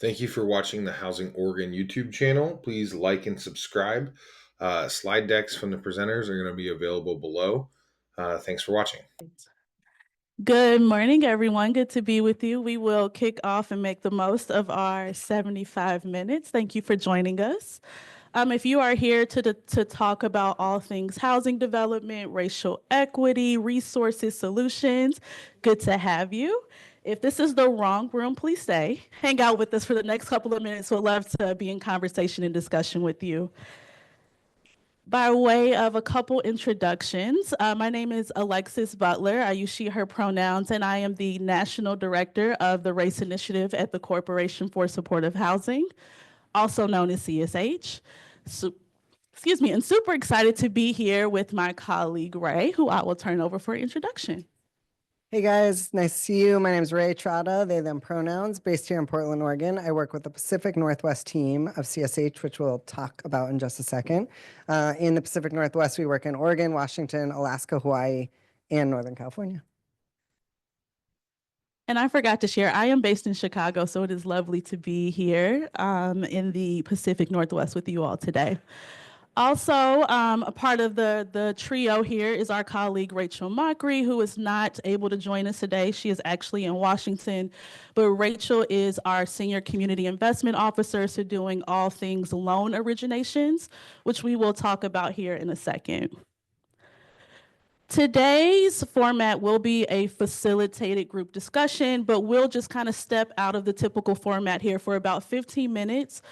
Thank you for watching the Housing Oregon YouTube channel. Please like and subscribe. Slide decks from the presenters are going to be available below. Thanks for watching. Good morning, everyone. Good to be with you. We will kick off and make the most of our 75 minutes. Thank you for joining us. If you are here to talk about all things housing development, racial equity, resources, solutions, good to have you. If this is the wrong room, please stay. Hang out with us for the next couple of minutes. We'd love to be in conversation and discussion with you. By way of a couple introductions, my name is Alexis Butler. I use she, her pronouns, and I am the National Director of the Race Initiative at the Corporation for Supportive Housing, also known as CSH. Excuse me, and super excited to be here with my colleague, Ray, who I will turn over for introduction. Hey guys, nice to see you. My name is Ray Trotta, they, them pronouns, based here in Portland, Oregon. I work with the Pacific Northwest team of CSH, which we'll talk about in just a second. In the Pacific Northwest, we work in Oregon, Washington, Alaska, Hawaii, and Northern California. And I forgot to share, I am based in Chicago, so it is lovely to be here in the Pacific Northwest with you all today. Also, a part of the trio here is our colleague Rachel Mockery, who is not able to join us today. She is actually in Washington, but Rachel is our Senior Community Investment Officer, so doing all things loan originations, which we will talk about here in a second. Today's format will be a facilitated group discussion, but we'll just kind of step out of the typical format here for about 15 minutes.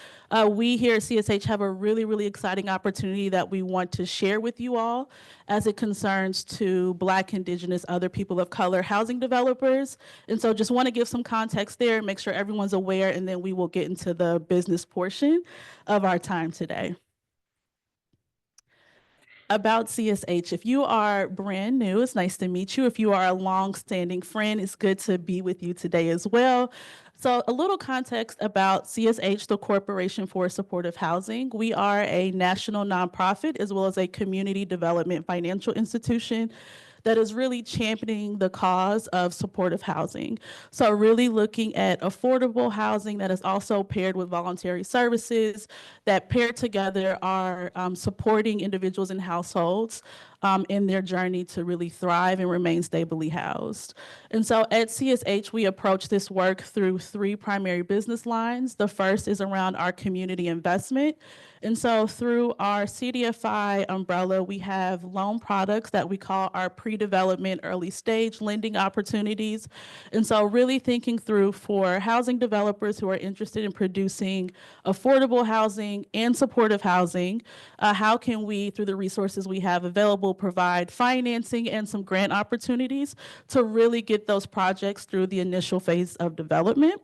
We here at CSH have a really exciting opportunity that we want to share with you all as it concerns to Black, Indigenous, other people of color housing developers. And so just want to give some context there, make sure everyone's aware, and then we will get into the business portion of our time today. About CSH, if you are brand new, it's nice to meet you. If you are a long-standing friend, it's good to be with you today as well. So a little context about CSH, the Corporation for Supportive Housing. We are a national nonprofit as well as a community development financial institution that is really championing the cause of supportive housing. So really looking at affordable housing that is also paired with voluntary services that paired together are supporting individuals and households in their journey to really thrive and remain stably housed. And so at CSH, we approach this work through three primary business lines. The first is around our community investment. And so through our CDFI umbrella, we have loan products that we call our pre-development early stage lending opportunities. And so really thinking through for housing developers who are interested in producing affordable housing and supportive housing, how can we, through the resources we have available, provide financing and some grant opportunities to really get those projects through the initial phase of development.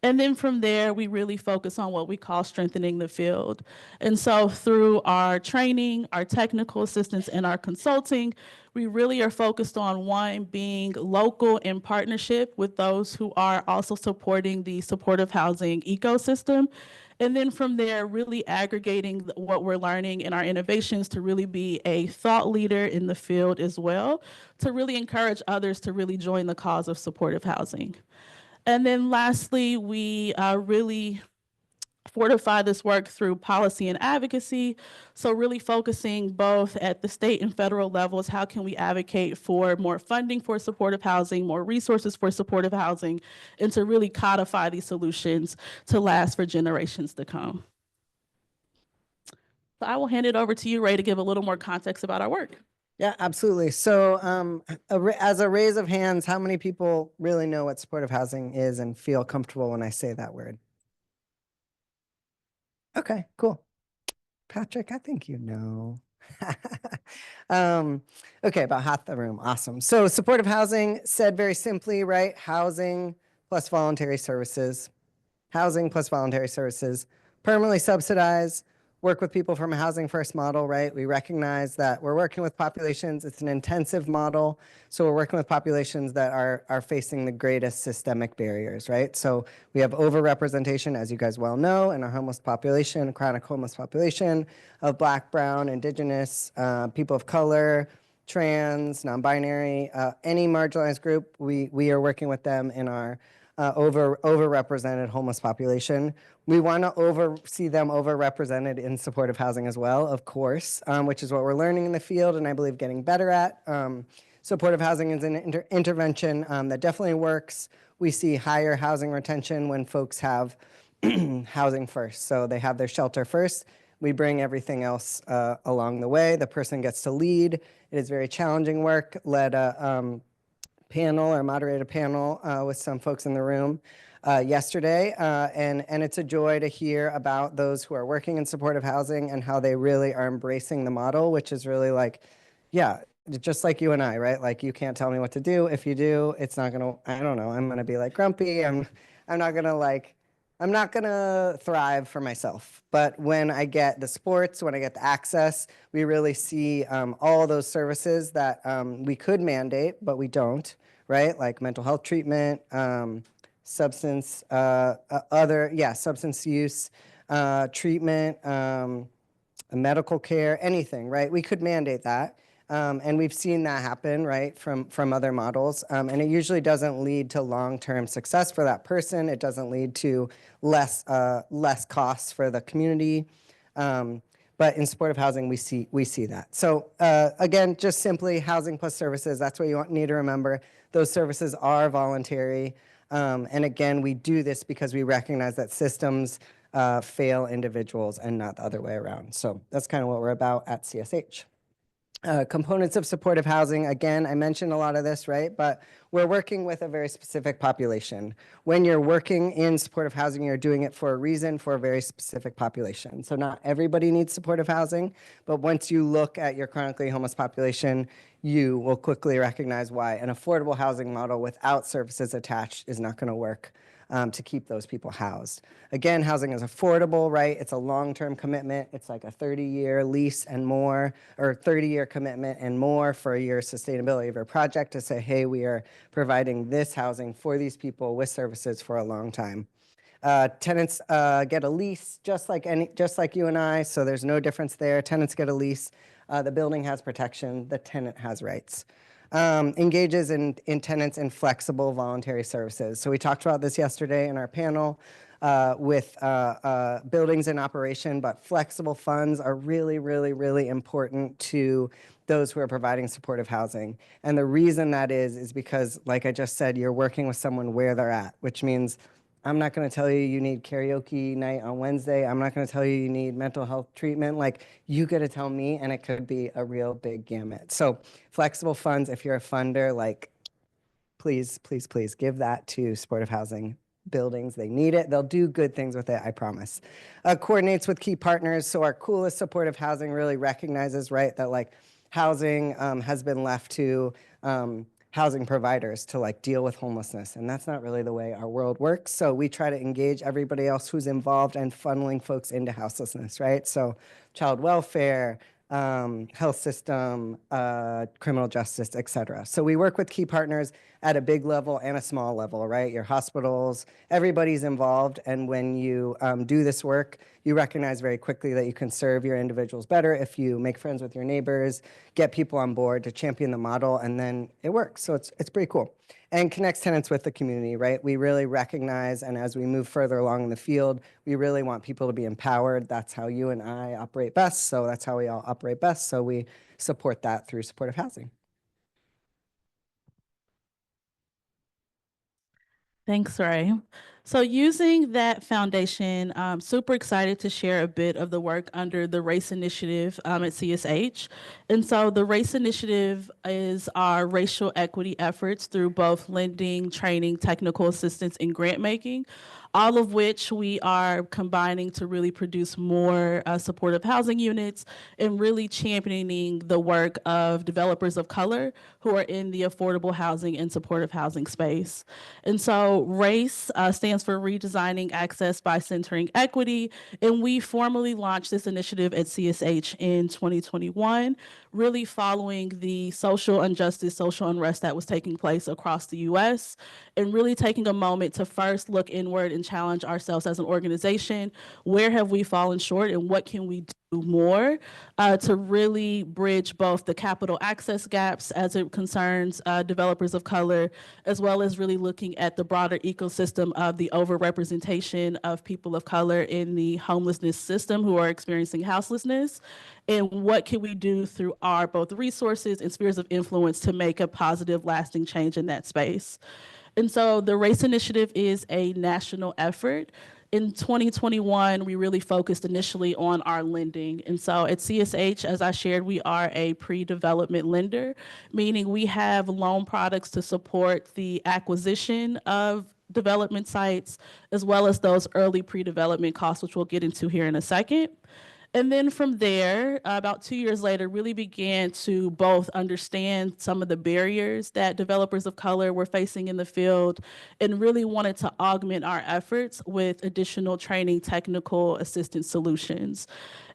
And then from there, we really focus on what we call strengthening the field. And so through our training, our technical assistance, and our consulting, we really are focused on one, being local in partnership with those who are also supporting the supportive housing ecosystem. And then from there, really aggregating what we're learning in our innovations to really be a thought leader in the field as well, to really encourage others to really join the cause of supportive housing. And then lastly, we really fortify this work through policy and advocacy. So really focusing both at the state and federal levels, how can we advocate for more funding for supportive housing, more resources for supportive housing, and to really codify these solutions to last for generations to come. So I will hand it over to you, Ray, to give a little more context about our work. Yeah, absolutely. So as a raise of hands, how many people really know what supportive housing is and feel comfortable when I say that word? Okay, cool. Patrick, I think you know. Okay, about half the room. Awesome. So supportive housing, said very simply, right? Housing plus voluntary services. Housing plus voluntary services. Permanently subsidized. Work with people from a housing first model, right? We recognize that we're working with populations. It's an intensive model. So we're working with populations that are facing the greatest systemic barriers, right? So we have overrepresentation, as you guys well know, in our homeless population, chronic homeless population of Black, Brown, Indigenous, people of color, trans, non-binary, any marginalized group. We are working with them in our overrepresented homeless population. We want to see them overrepresented in supportive housing as well, of course, which is what we're learning in the field and I believe getting better at. Supportive housing is an intervention that definitely works. We see higher housing retention when folks have housing first. So they have their shelter first. We bring everything else along the way. The person gets to lead. It is very challenging work. Led a panel or moderated panel with some folks in the room yesterday. And it's a joy to hear about those who are working in supportive housing and how they really are embracing the model, which is really like, yeah, just like you and I, right? Like you can't tell me what to do. If you do, it's not gonna, I don't know, I'm gonna be like grumpy. I'm not gonna thrive for myself. But when I get the sports, when I get the access, we really see all those services that we could mandate, but we don't, right? Like mental health treatment, substance use treatment, medical care, anything, right? We could mandate that. And we've seen that happen, right, from other models. And it usually doesn't lead to long-term success for that person. It doesn't lead to less costs for the community. But in supportive housing, we see that. So again, just simply housing plus services, that's what you need to remember. Those services are voluntary. And again, we do this because we recognize that systems fail individuals and not the other way around. So that's kind of what we're about at CSH. Components of supportive housing, again, I mentioned a lot of this, right? But we're working with a very specific population. When you're working in supportive housing, you're doing it for a reason, for a very specific population. So not everybody needs supportive housing, but once you look at your chronically homeless population, you will quickly recognize why an affordable housing model without services attached is not going to work to keep those people housed. Again, housing is affordable, right? It's a long-term commitment. It's like a 30-year lease and more, or 30-year commitment and more for your sustainability of your project to say, hey, we are providing this housing for these people with services for a long time. Tenants get a lease just like you and I, so there's no difference there. Tenants get a lease. The building has protection. The tenant has rights. Engages in tenants in flexible voluntary services. So we talked about this yesterday in our panel with buildings in operation, but flexible funds are really, really, really important to those who are providing supportive housing. And the reason that is because, like I just said, you're working with someone where they're at, which means I'm not going to tell you you need karaoke night on Wednesday. I'm not going to tell you you need mental health treatment. Like, you got to tell me, and it could be a real big gamut. So flexible funds, if you're a funder, like, please, please, please give that to supportive housing buildings. They need it. They'll do good things with it, I promise. Coordinates with key partners. So our coolest supportive housing really recognizes, right, that like housing has been left to housing providers to like deal with homelessness. And that's not really the way our world works. So we try to engage everybody else who's involved and funneling folks into houselessness, right? So child welfare, health system, criminal justice, et cetera. So we work with key partners at a big level and a small level, right? Your hospitals, everybody's involved. And when you do this work, you recognize very quickly that you can serve your individuals better if you make friends with your neighbors, get people on board to champion the model, and then it works. So it's pretty cool. And connects tenants with the community, right? We really recognize, and as we move further along in the field, we really want people to be empowered. That's how you and I operate best. So that's how we all operate best. So we support that through supportive housing. Thanks, Ray. So using that foundation, I'm super excited to share a bit of the work under the Race Initiative at CSH. And so the Race Initiative is our racial equity efforts through both lending, training, technical assistance, and grant making, all of which we are combining to really produce more supportive housing units and really championing the work of developers of color who are in the affordable housing and supportive housing space. And so RACE stands for Redesigning Access by Centering Equity, and we formally launched this initiative at CSH in 2021, really following the social injustice, social unrest that was taking place across the US, and really taking a moment to first look inward and challenge ourselves as an organization. Where have we fallen short, and what can we do more to really bridge both the capital access gaps as it concerns developers of color, as well as really looking at the broader ecosystem of the overrepresentation of people of color in the homelessness system who are experiencing houselessness, and what can we do through our both resources and spheres of influence to make a positive, lasting change in that space. And so the Race Initiative is a national effort. In 2021, we really focused initially on our lending. And so at CSH, as I shared, we are a pre-development lender, meaning we have loan products to support the acquisition of development sites, as well as those early pre-development costs, which we'll get into here in a second. And then from there, about 2 years later, really began to both understand some of the barriers that developers of color were facing in the field and really wanted to augment our efforts with additional training, technical assistance solutions.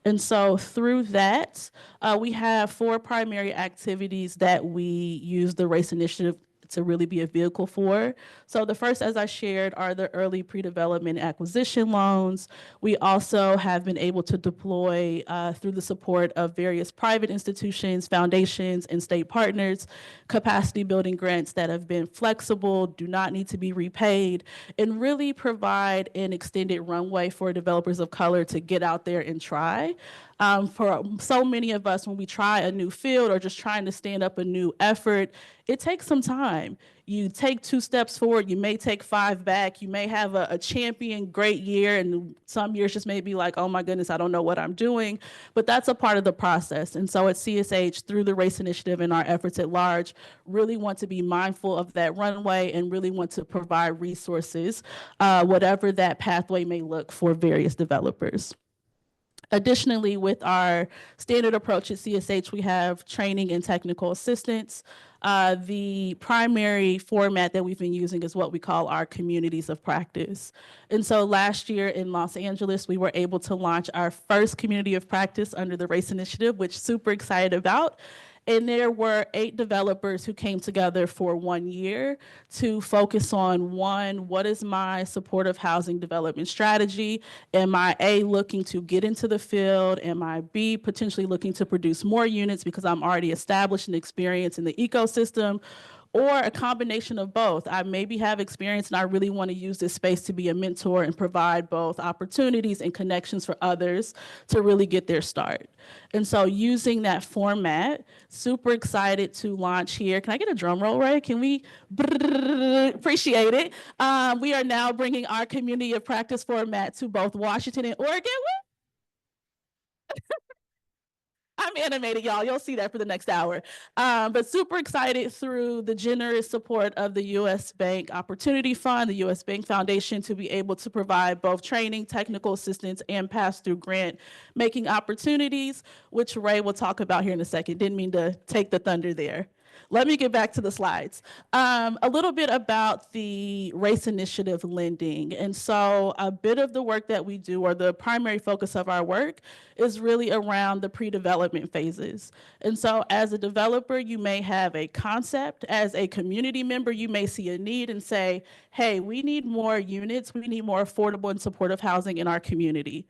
And so through that, we have 4 primary activities that we use the Race Initiative to really be a vehicle for. So the first, as I shared, are the early pre-development acquisition loans. We also have been able to deploy through the support of various private institutions, foundations, and state partners, capacity building grants that have been flexible, do not need to be repaid, and really provide an extended runway for developers of color to get out there and try. For so many of us, when we try a new field or just trying to stand up a new effort, it takes some time. You take 2 steps forward, you may take 5 back, you may have a champion great year, and some years just may be like, oh my goodness, I don't know what I'm doing, but that's a part of the process. And so at CSH, through the Race Initiative and our efforts at large, really want to be mindful of that runway and really want to provide resources, whatever that pathway may look for various developers. Additionally, with our standard approach at CSH, we have training and technical assistance. The primary format that we've been using is what we call our communities of practice. And so last year in Los Angeles, we were able to launch our first community of practice under the Race Initiative, which super excited about. And there were 8 developers who came together for 1 year to focus on, 1, what is my supportive housing development strategy? Am I A, looking to get into the field? Am I B, potentially looking to produce more units because I'm already established and experienced in the ecosystem? Or a combination of both. I maybe have experience and I really want to use this space to be a mentor and provide both opportunities and connections for others to really get their start. And so using that format, super excited to launch here. Can I get a drum roll, Ray? Can we? Appreciate it. We are now bringing our community of practice format to both Washington and Oregon. I'm animated, y'all. You'll see that for the next hour. But super excited through the generous support of the U.S. Bank Opportunity Fund, the U.S. Bank Foundation, to be able to provide both training, technical assistance, and pass-through grant making opportunities, which Ray will talk about here in a second. Didn't mean to take the thunder there. Let me get back to the slides. A little bit about the Race Initiative lending. And so a bit of the work that we do, or the primary focus of our work, is really around the pre-development phases. And so as a developer, you may have a concept. As a community member, you may see a need and say, hey, we need more units. We need more affordable and supportive housing in our community.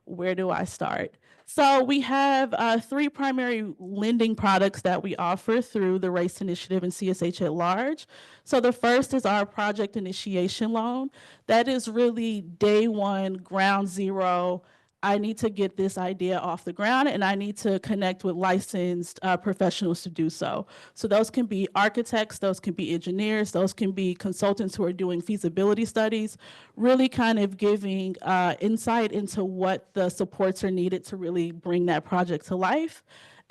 Where do I start? So we have 3 primary lending products that we offer through the Race Initiative and CSH at large. So the first is our project initiation loan. That is really day 1, ground zero. I need to get this idea off the ground and I need to connect with licensed professionals to do so. So those can be architects, those can be engineers, those can be consultants who are doing feasibility studies, really kind of giving insight into what the supports are needed to really bring that project to life.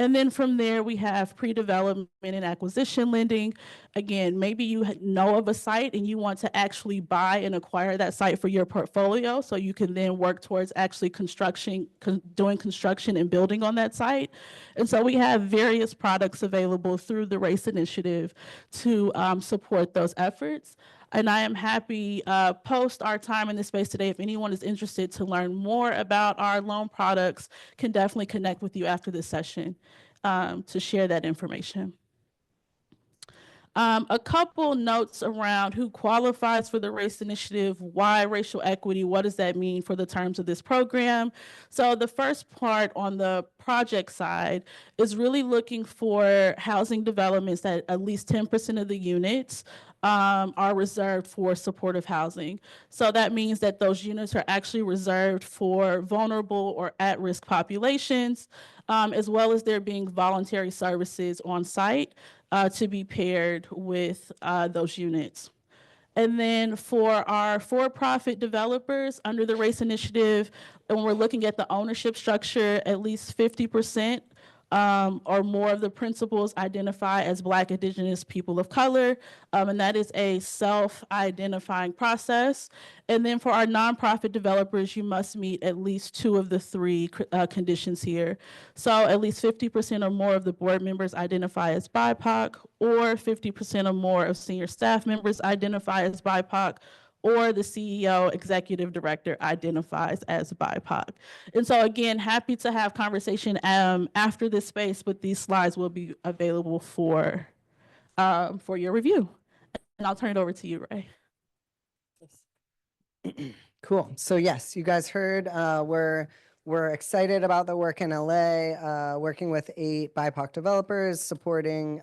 And then from there, we have pre-development and acquisition lending. Again, maybe you know of a site and you want to actually buy and acquire that site for your portfolio, so you can then work towards actually doing construction and building on that site. And so we have various products available through the Race Initiative to support those efforts. And I am happy, post our time in this space today, if anyone is interested to learn more about our loan products, can definitely connect with you after this session to share that information. A couple notes around who qualifies for the race initiative, why racial equity, what does that mean for the terms of this program? So the first part on the project side is really looking for housing developments that at least 10% of the units are reserved for supportive housing. So that means that those units are actually reserved for vulnerable or at-risk populations, as well as there being voluntary services on site to be paired with those units. And then for our for-profit developers under the race initiative, and we're looking at the ownership structure, at least 50% or more of the principals identify as Black, Indigenous, people of color, and that is a self-identifying process. And then for our nonprofit developers, you must meet at least 2 of the 3 conditions here. So at least 50% or more of the board members identify as BIPOC, or 50% or more of senior staff members identify as BIPOC, or the CEO, executive director identifies as BIPOC. And so again, happy to have conversation after this space, but these slides will be available for your review. And I'll turn it over to you, Ray. Cool. So yes, you guys heard, we're excited about the work in LA, working with 8 BIPOC developers, supporting,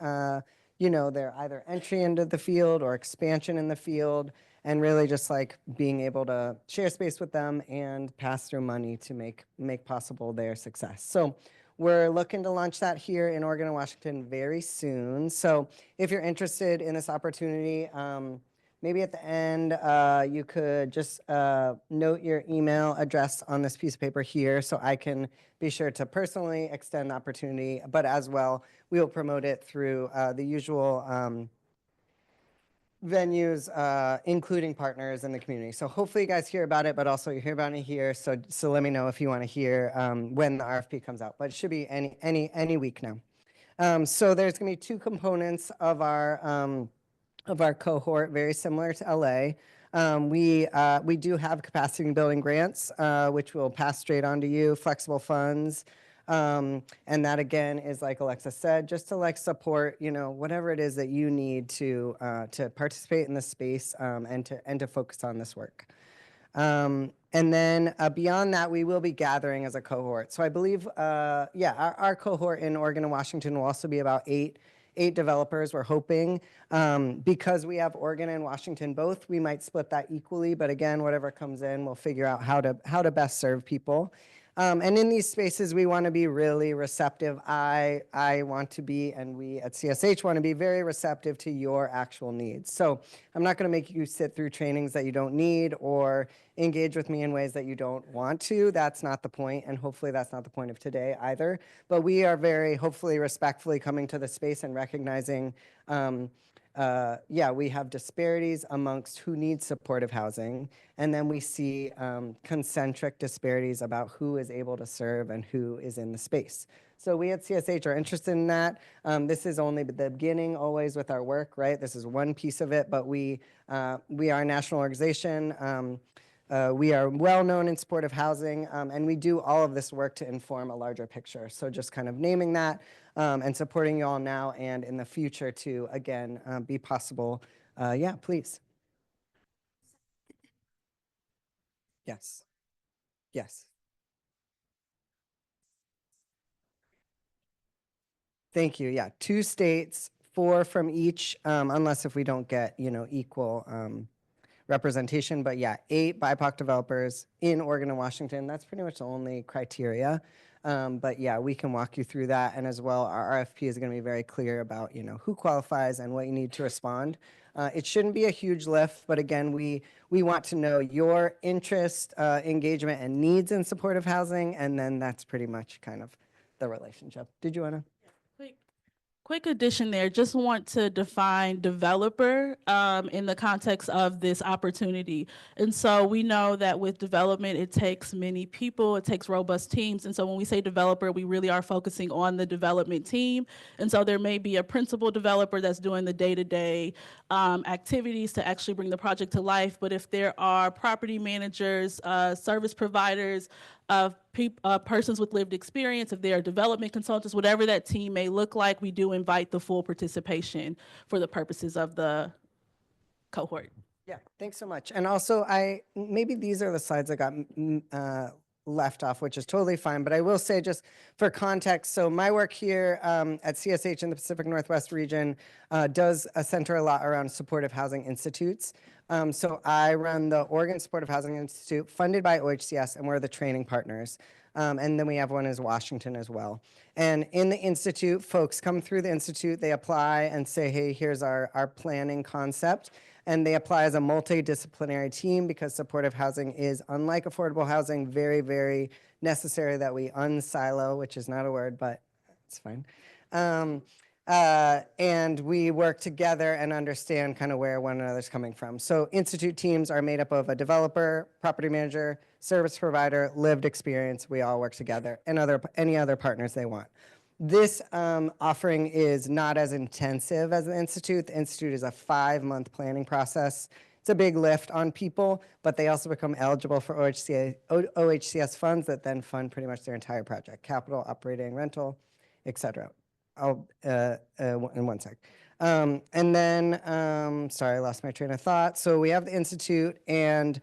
you know, their either entry into the field or expansion in the field, and really just like being able to share space with them and pass through money to make possible their success. So we're looking to launch that here in Oregon and Washington very soon. So if you're interested in this opportunity, maybe at the end, you could just note your email address on this piece of paper here so I can be sure to personally extend the opportunity, but as well, we will promote it through the usual venues, including partners in the community. So hopefully you guys hear about it, but also you hear about it here. So let me know if you want to hear when the RFP comes out, but it should be any week now. So there's going to be 2 components of our cohort, very similar to LA. We do have capacity building grants, which we'll pass straight on to you, flexible funds. And that again is, like Alexa said, just to like support, you know, whatever it is that you need to participate in this space and to focus on this work. And then beyond that, we will be gathering as a cohort. So I believe, our cohort in Oregon and Washington will also be about 8 developers, we're hoping. Because we have Oregon and Washington both, we might split that equally, but again, whatever comes in, we'll figure out how to best serve people. And in these spaces, we want to be really receptive. I want to be, and we at CSH want to be very receptive to your actual needs. So I'm not going to make you sit through trainings that you don't need or engage with me in ways that you don't want to. That's not the point, and hopefully that's not the point of today either. But we are very, hopefully, respectfully coming to the space and recognizing we have disparities amongst who needs supportive housing, and then we see concentric disparities about who is able to serve and who is in the space. So we at CSH are interested in that. This is only the beginning always with our work, right? This is one piece of it, but we are a national organization. We are well known in supportive housing, and we do all of this work to inform a larger picture. So just kind of naming that and supporting you all now and in the future to, again, be possible. Please. Yes. Yes. Thank you. Yeah, 2 states, 4 from each, unless if we don't get, you know, equal representation. But yeah, 8 BIPOC developers in Oregon and Washington. That's pretty much the only criteria. But yeah, we can walk you through that. And as well, our RFP is going to be very clear about, you know, who qualifies and what you need to respond. It shouldn't be a huge lift, but again, we want to know your interest, engagement, and needs in supportive housing, and then that's pretty much kind of the relationship. Did you want to? Quick addition there, just want to define developer in the context of this opportunity. And so we know that with development, it takes many people, it takes robust teams. And so when we say developer, we really are focusing on the development team. And so there may be a principal developer that's doing the day-to-day activities to actually bring the project to life. But if there are property managers, service providers, of persons with lived experience, if they are development consultants, whatever that team may look like, we do invite the full participation for the purposes of the cohort. Yeah, thanks so much. And also, maybe these are the slides that got left off, which is totally fine. But I will say, just for context, so my work here at CSH in the Pacific Northwest region does center a lot around supportive housing institutes. So I run the Oregon Supportive Housing Institute, funded by OHCS, and we're the training partners. And then we have one in Washington as well. And in the institute, folks come through the institute, they apply and say, hey, here's our planning concept. And they apply as a multidisciplinary team because supportive housing is, unlike affordable housing, very, very necessary that we unsilo, which is not a word, but it's fine. And we work together and understand kind of where one another's coming from. So institute teams are made up of a developer, property manager, service provider, lived experience. We all work together, and any other partners they want. This offering is not as intensive as the Institute. The Institute is a 5-month planning process. It's a big lift on people, but they also become eligible for OHCS funds that then fund pretty much their entire project: capital, operating, rental, et cetera. I'll in one sec. And then, sorry, I lost my train of thought. So we have the Institute, and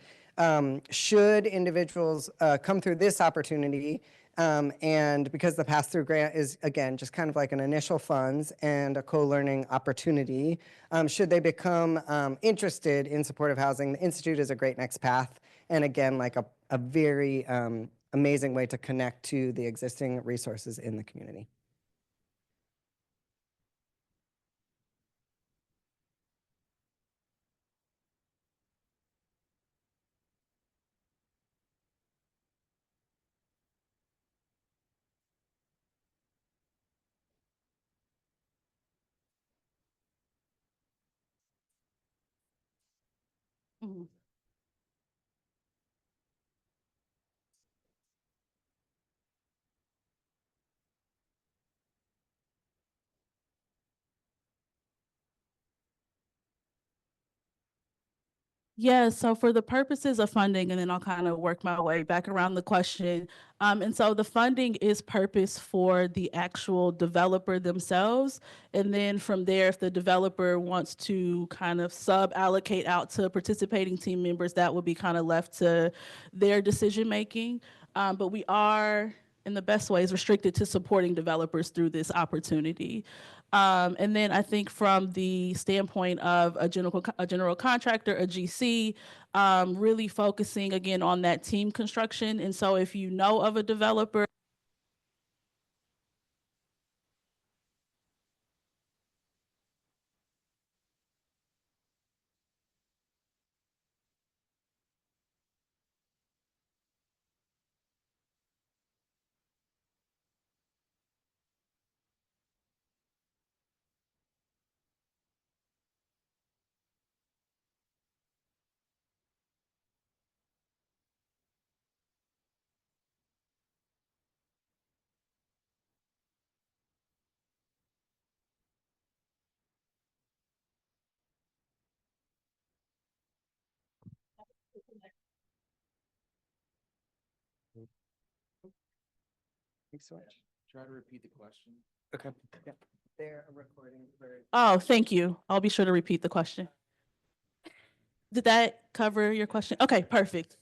should individuals come through this opportunity, and because the pass-through grant is, again, just kind of like an initial funds and a co-learning opportunity, should they become interested in supportive housing, the Institute is a great next path. And again, like a very amazing way to connect to the existing resources in the community. Mhm. Yeah, so for the purposes of funding, and then I'll kind of work my way back around the question. And so the funding is purpose for the actual developer themselves. And then from there, if the developer wants to kind of sub-allocate out to participating team members, that would be kind of left to their decision making. But we are, in the best ways, restricted to supporting developers through this opportunity. And then I think from the standpoint of a general contractor, a GC, really focusing again on that team construction. And so if you know of a developer, Thanks so much. Try to repeat the question. Okay. Yeah. They're recording. oh, thank you. I'll be sure to repeat the question. Did that cover your question? Okay, perfect.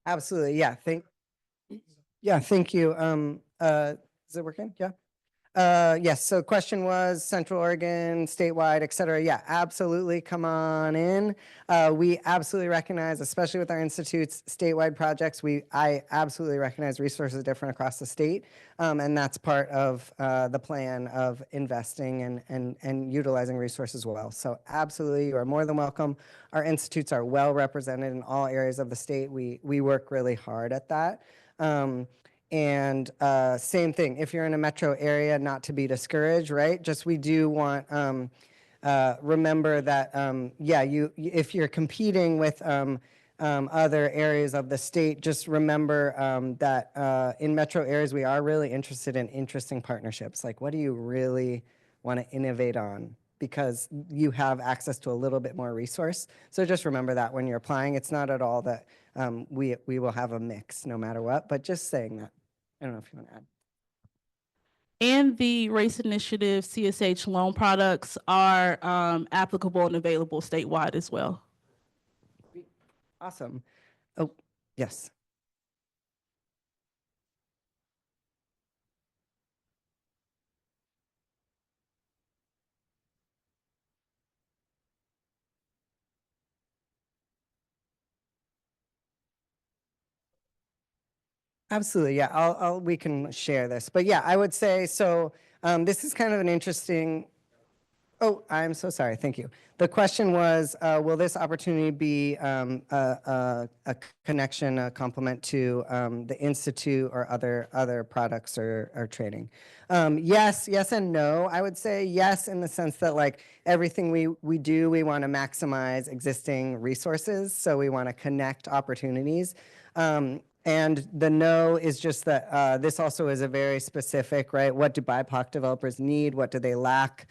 Absolutely. Yeah. Thank you. Is it working? Yeah. Yes. So question was Central Oregon, statewide, et cetera. Yeah, absolutely. Come on in. We absolutely recognize, especially with our institutes, statewide projects, I absolutely recognize resources different across the state. And that's part of the plan of investing and utilizing resources well. So absolutely, you are more than welcome. Our institutes are well represented in all areas of the state. We work really hard at that. And same thing, if you're in a metro area, not to be discouraged, right? Just we do want, remember that, yeah, if you're competing with other areas of the state, just remember that in metro areas, we are really interested in interesting partnerships. Like, what do you really want to innovate on? Because you have access to a little bit more resource. So just remember that when you're applying, it's not at all that we will have a mix no matter what, but just saying that. I don't know if you want to add. And the Race Initiative CSH loan products are applicable and available statewide as well. Awesome. Oh, yes. Absolutely. Yeah, we can share this. But yeah, I would say, so this is kind of an interesting, oh, I'm so sorry. Thank you. The question was, will this opportunity be a connection, a complement to the Institute or other products or training? Yes and no. I would say yes in the sense that like everything we do, we want to maximize existing resources. So we want to connect opportunities. And the no is just that this also is a very specific, right? What do BIPOC developers need? What do they lack?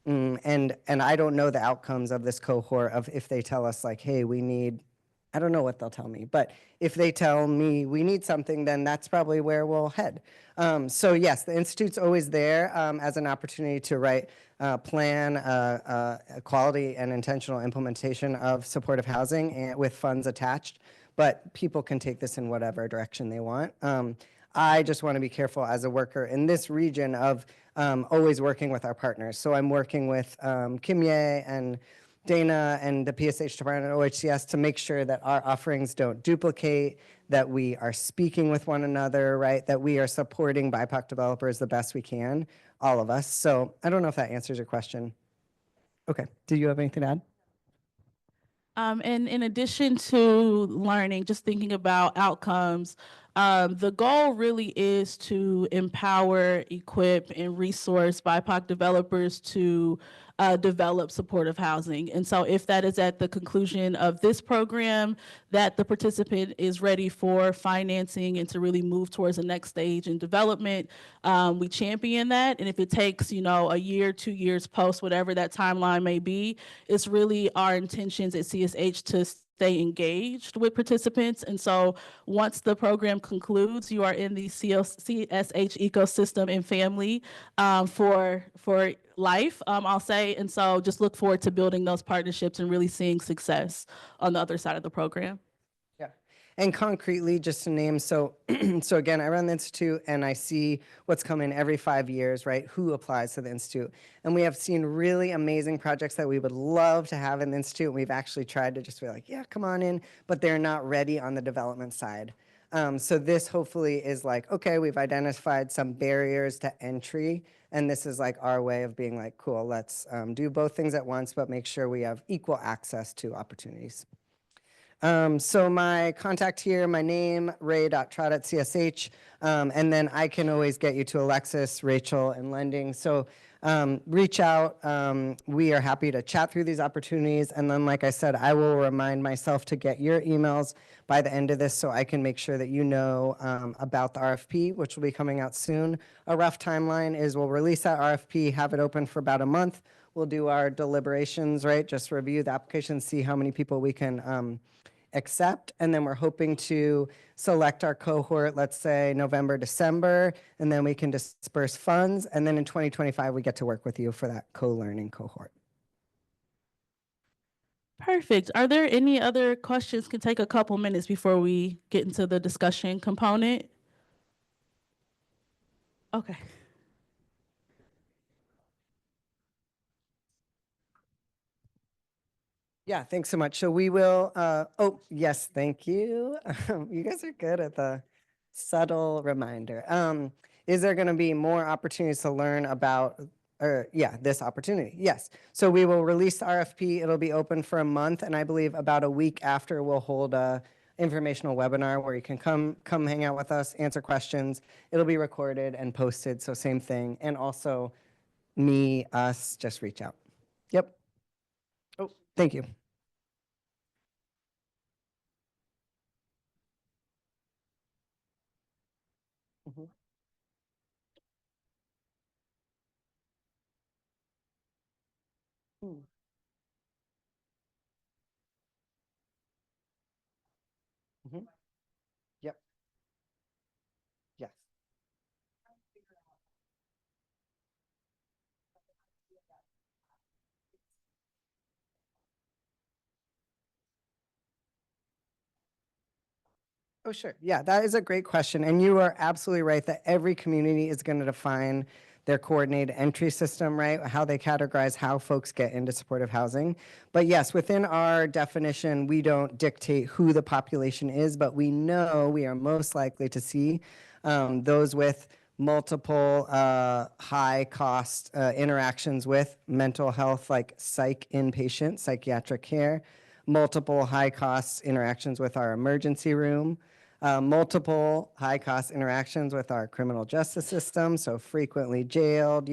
And I don't know the outcomes of this cohort of if they tell us like, hey, we need, I don't know what they'll tell me, but if they tell me we need something, then that's probably where we'll head. So yes, the Institute's always there as an opportunity to write, plan a quality and intentional implementation of supportive housing and with funds attached, but people can take this in whatever direction they want. I just want to be careful as a worker in this region of always working with our partners. So I'm working with Kim Ye and Dana and the PSH department at OHCS to make sure that our offerings don't duplicate, that we are speaking with one another, right? That we are supporting BIPOC developers the best we can, all of us. So I don't know if that answers your question. Okay, do you have anything to add? And in addition to learning, just thinking about outcomes, the goal really is to empower, equip, and resource BIPOC developers to develop supportive housing. And so if that is at the conclusion of this program, that the participant is ready for financing and to really move towards the next stage in development, we champion that. And if it takes, a year, 2 years post, whatever that timeline may be, it's really our intentions at CSH to stay engaged with participants. And so once the program concludes, you are in the CSH ecosystem and family for life, I'll say. And so just look forward to building those partnerships and really seeing success on the other side of the program. Yeah. And concretely, just to name, so again, I run the Institute and I see what's coming every 5 years, right? Who applies to the Institute? And we have seen really amazing projects that we would love to have in the Institute. And we've actually tried to just be like, yeah, come on in, but they're not ready on the development side. So this hopefully is like, okay, we've identified some barriers to entry. And this is like our way of being like, cool, let's do both things at once, but make sure we have equal access to opportunities. So my contact here, my name, ray.trot@csh, and then I can always get you to Alexis, Rachel, and Lending. So reach out. We are happy to chat through these opportunities. And then, like I said, I will remind myself to get your emails by the end of this so I can make sure that you know about the RFP, which will be coming out soon. A rough timeline is we'll release that RFP, have it open for about a month. We'll do our deliberations, right? Just review the application, see how many people we can accept, and then we're hoping to select our cohort, let's say November, December, and then we can disperse funds, and then in 2025 we get to work with you for that co-learning cohort. Perfect. Are there any other questions? Can take a couple minutes before we get into the discussion component. Okay. Yeah, thanks so much. So we will, oh, yes, thank you. You guys are good at the subtle reminder. Is there going to be more opportunities to learn about, this opportunity? Yes. So we will release the RFP. It'll be open for a month. And I believe about a week after we'll hold a informational webinar where you can come hang out with us, answer questions. It'll be recorded and posted. So same thing. And also us, just reach out. Yep. Oh, thank you. Mhm. Mm. Mhm. Yep. Yes. Oh, sure. Yeah, that is a great question. And you are absolutely right that every community is going to define their coordinated entry system, right? How they categorize how folks get into supportive housing. But yes, within our definition, we don't dictate who the population is, but we know we are most likely to see those with multiple high cost interactions with mental health, like psych inpatient, psychiatric care, multiple high cost interactions with our emergency room, multiple high cost interactions with our criminal justice system, so frequently jailed,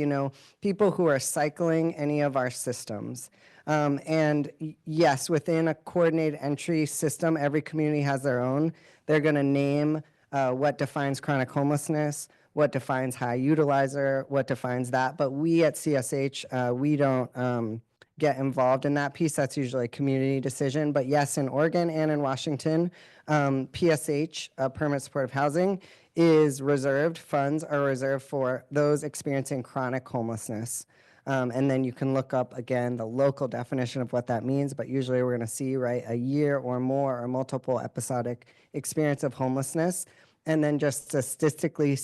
people who are cycling any of our systems. And yes, within a coordinated entry system, every community has their own. They're going to name what defines chronic homelessness, what defines high utilizer, what defines that. But we at CSH, we don't get involved in that piece. That's usually a community decision. But yes, in Oregon and in Washington, PSH, permanent supportive housing, is reserved. Funds are reserved for those experiencing chronic homelessness. And then you can look up again the local definition of what that means. But usually we're going to see, right, a year or more or multiple episodic experience of homelessness. And then just statistically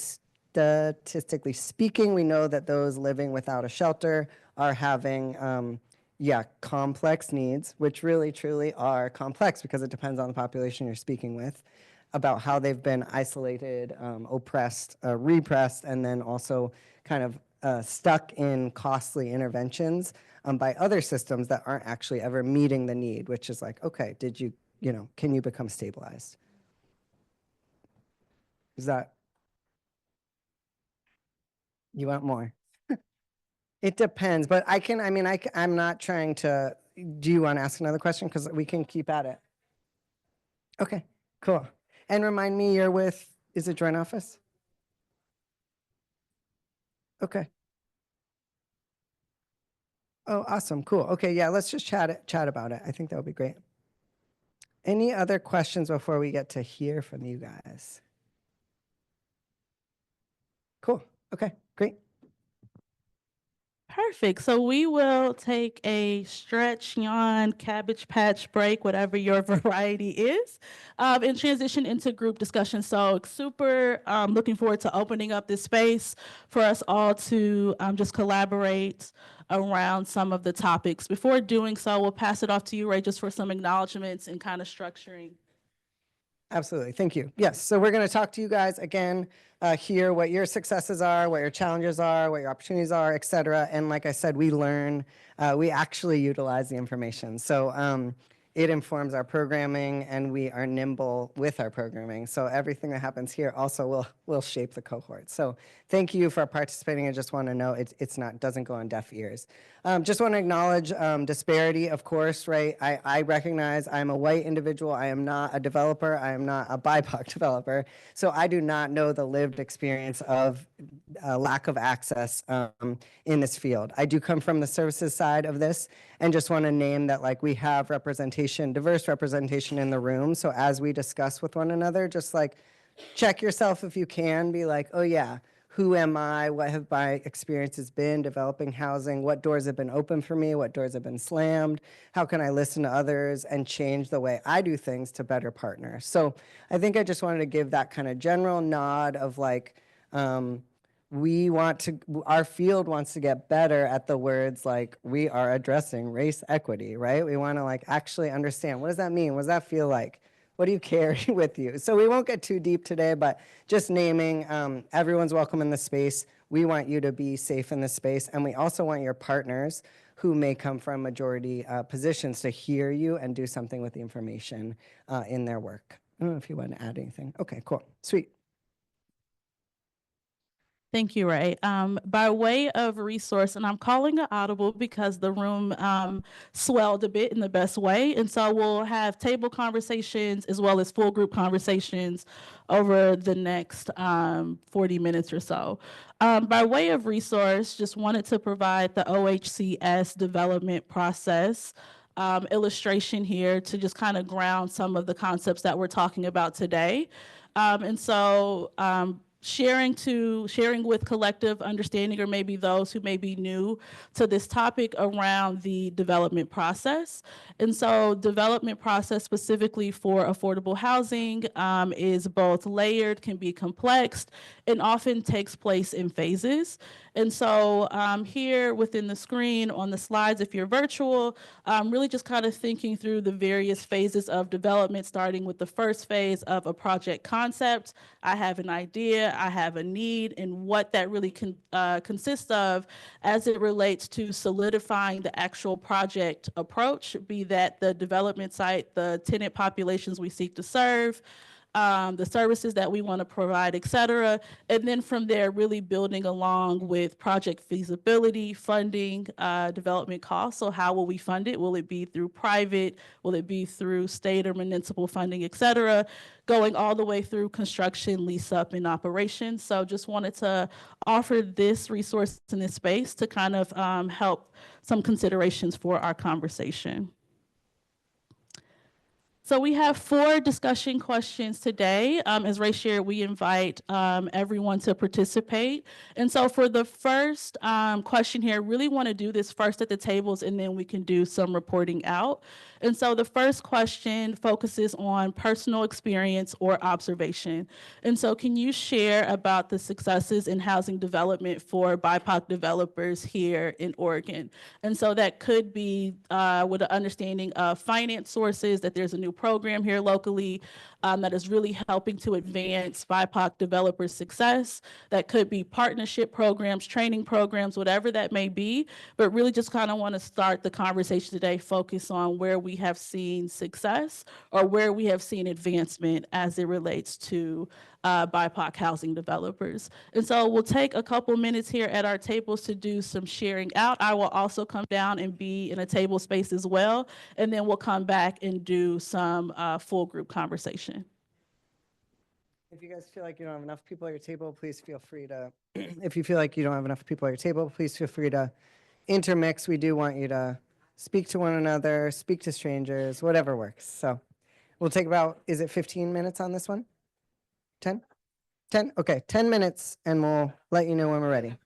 speaking, we know that those living without a shelter are having complex needs, which really truly are complex because it depends on the population you're speaking with, about how they've been isolated, oppressed, repressed, and then also kind of stuck in costly interventions by other systems that aren't actually ever meeting the need, which is like, okay, can you become stabilized? Is that, you want more? It depends, but I'm not trying to, do you want to ask another question? Because we can keep at it. Okay, cool. And remind me, you're with, is it Joint Office? Okay. Oh, awesome, cool. Okay, yeah, let's just chat about it. I think that would be great. Any other questions before we get to hear from you guys? Cool, okay, great. Perfect. So we will take a stretch, yawn, cabbage patch break, whatever your variety is, and transition into group discussion. So super looking forward to opening up this space for us all to just collaborate around some of the topics. Before doing so, we'll pass it off to you, Ray, just for some acknowledgements and kind of structuring. Absolutely. Thank you. Yes. So we're going to talk to you guys again, hear what your successes are, what your challenges are, what your opportunities are, et cetera. And like I said, we learn, we actually utilize the information. So it informs our programming and we are nimble with our programming. So everything that happens here also will shape the cohort. So thank you for participating. I just want to know doesn't go on deaf ears. Just want to acknowledge disparity, of course, right? I recognize I'm a white individual. I am not a developer. I am not a BIPOC developer. So I do not know the lived experience of lack of access in this field. I do come from the services side of this and just want to name that like we have representation, diverse representation in the room. So as we discuss with one another, just like check yourself if you can, be like, oh yeah, who am I? What have my experiences been developing housing? What doors have been open for me? What doors have been slammed? How can I listen to others and change the way I do things to better partner? So I think I just wanted to give that kind of general nod of like, our field wants to get better at the words like we are addressing race equity, right? We want to like actually understand, what does that mean? What does that feel like? What do you carry with you? So we won't get too deep today, but just naming everyone's welcome in the space. We want you to be safe in this space. And we also want your partners who may come from majority positions to hear you and do something with the information in their work. I don't know if you want to add anything. Okay, cool, sweet. Thank you, Ray. By way of resource, and I'm calling it audible because the room swelled a bit in the best way. And so we'll have table conversations as well as full group conversations over the next 40 minutes or so. By way of resource, just wanted to provide the OHCS development process illustration here to just kind of ground some of the concepts that we're talking about today. Sharing with collective understanding, or maybe those who may be new to this topic around the development process. And so development process specifically for affordable housing is both layered, can be complex, and often takes place in phases. And so here within the screen on the slides, if you're virtual, really just kind of thinking through the various phases of development, starting with the first phase of a project concept. I have an idea, I have a need, and what that really consists of as it relates to solidifying the actual project approach, be that the development site, the tenant populations we seek to serve, the services that we want to provide, et cetera. And then from there, really building along with project feasibility, funding, development costs. So how will we fund it? Will it be through private? Will it be through state or municipal funding, et cetera? Going all the way through construction, lease up, and operations. So just wanted to offer this resource in this space to kind of help some considerations for our conversation. So we have 4 discussion questions today. As Ray shared, we invite everyone to participate. And so for the first question here, really want to do this first at the tables, and then we can do some reporting out. And so the first question focuses on personal experience or observation. And so can you share about the successes in housing development for BIPOC developers here in Oregon? And so that could be with an understanding of finance sources, that there's a new program here locally that is really helping to advance BIPOC developers' success. That could be partnership programs, training programs, whatever that may be, but really just kind of want to start the conversation today, focus on where we have seen success or where we have seen advancement as it relates to BIPOC housing developers. And so we'll take a couple minutes here at our tables to do some sharing out. I will also come down and be in a table space as well, and then we'll come back and do some full group conversation. If you guys feel like you don't have enough people at your table, please feel free to, if you feel like you don't have enough people at your table, please feel free to intermix. We do want you to speak to one another, speak to strangers, whatever works. So we'll take about, is it 15 minutes on this one? 10? 10? Okay, 10 minutes, and we'll let you know when we're ready.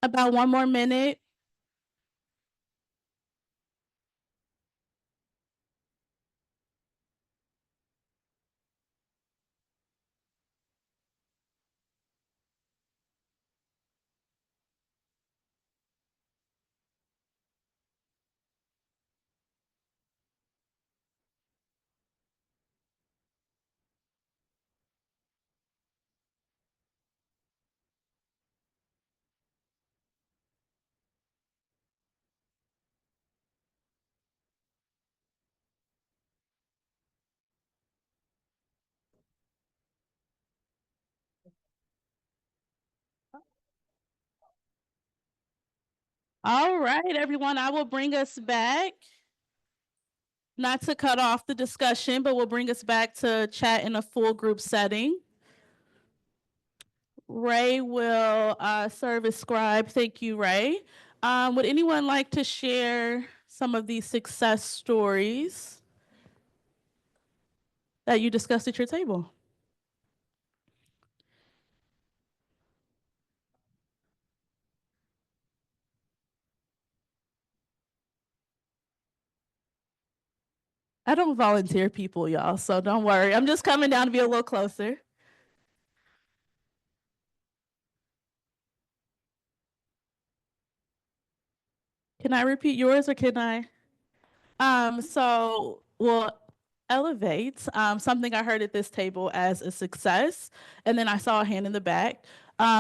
About 1 more minute. All right, everyone, I will bring us back. Not to cut off the discussion, but will bring us back to chat in a full group setting. Ray will serve as scribe. Thank you, Ray. Would anyone like to share some of these success stories that you discussed at your table? I don't volunteer people, y'all, so don't worry. I'm just coming down to be a little closer. Can I repeat yours or can I? Well, elevate, something I heard at this table as a success, and then I saw a hand in the back.